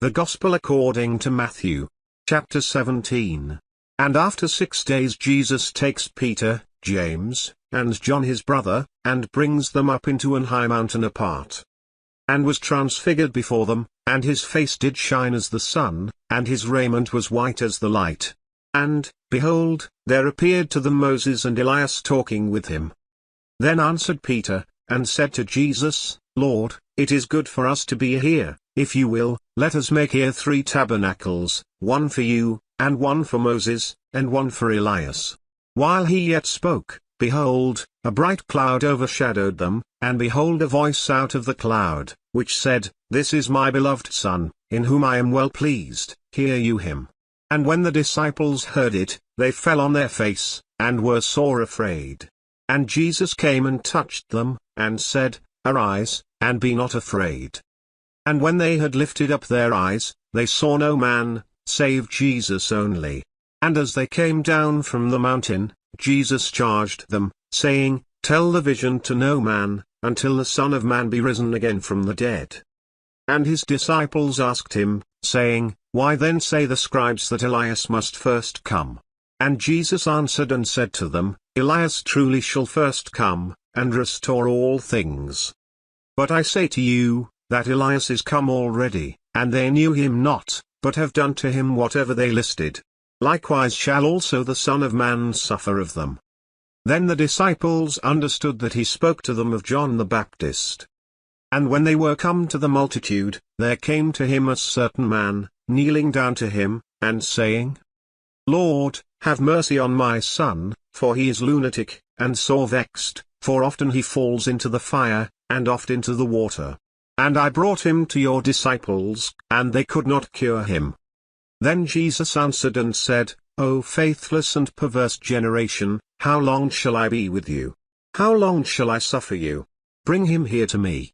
The Gospel according to Matthew. Chapter 17. And after 6 days Jesus takes Peter, James, and John his brother, and brings them up into an high mountain apart. And was transfigured before them, and his face did shine as the sun, and his raiment was white as the light. And, behold, there appeared to them Moses and Elias talking with him. Then answered Peter, and said to Jesus, Lord, it is good for us to be here. If you will, let us make here 3 tabernacles, one for you, and one for Moses, and one for Elias. While he yet spoke, behold, a bright cloud overshadowed them, and behold a voice out of the cloud, which said, This is my beloved Son, in whom I am well pleased, hear you him. And when the disciples heard it, they fell on their face, and were sore afraid. And Jesus came and touched them, and said, Arise, and be not afraid. And when they had lifted up their eyes, they saw no man, save Jesus only. And as they came down from the mountain, Jesus charged them, saying, Tell the vision to no man, until the Son of Man be risen again from the dead. And his disciples asked him, saying, Why then say the scribes that Elias must first come? And Jesus answered and said to them, Elias truly shall first come, and restore all things. But I say to you, that Elias is come already, and they knew him not, but have done to him whatever they listed. Likewise shall also the Son of Man suffer of them. Then the disciples understood that he spoke to them of John the Baptist. And when they were come to the multitude, there came to him a certain man, kneeling down to him, and saying, Lord, have mercy on my son, for he is lunatic, and sore vexed, for often he falls into the fire, and oft into the water. And I brought him to your disciples, and they could not cure him. Then Jesus answered and said, O faithless and perverse generation, how long shall I be with you? How long shall I suffer you? Bring him here to me.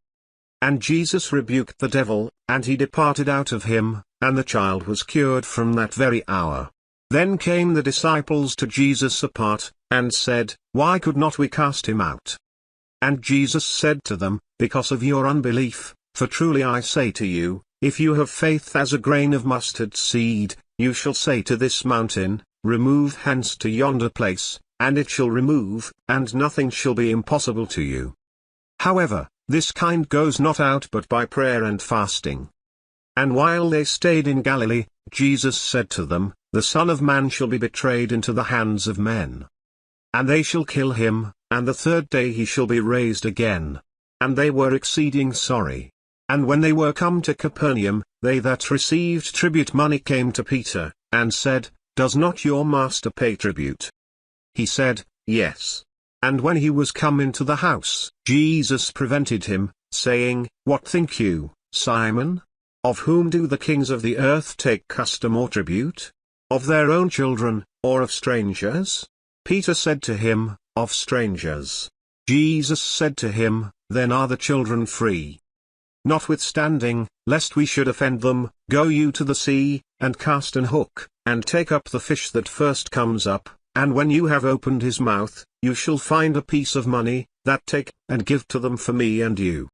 And Jesus rebuked the devil, and he departed out of him, and the child was cured from that very hour. Then came the disciples to Jesus apart, and said, Why could not we cast him out? And Jesus said to them, Because of your unbelief, for truly I say to you, if you have faith as a grain of mustard seed, you shall say to this mountain, Remove hence to yonder place, and it shall remove, and nothing shall be impossible to you. However, this kind goes not out but by prayer and fasting. And while they stayed in Galilee, Jesus said to them, The Son of Man shall be betrayed into the hands of men. And they shall kill him, and the 3rd day he shall be raised again. And they were exceeding sorry. And when they were come to Capernaum, they that received tribute money came to Peter, and said, Does not your master pay tribute? He said, Yes. And when he was come into the house, Jesus prevented him, saying, What think you, Simon? Of whom do the kings of the earth take custom or tribute? Of their own children, or of strangers? Peter said to him, Of strangers. Jesus said to him, Then are the children free. Notwithstanding, lest we should offend them, go you to the sea, and cast an hook, and take up the fish that first comes up, and when you have opened his mouth, you shall find a piece of money, that take, and give to them for me and you.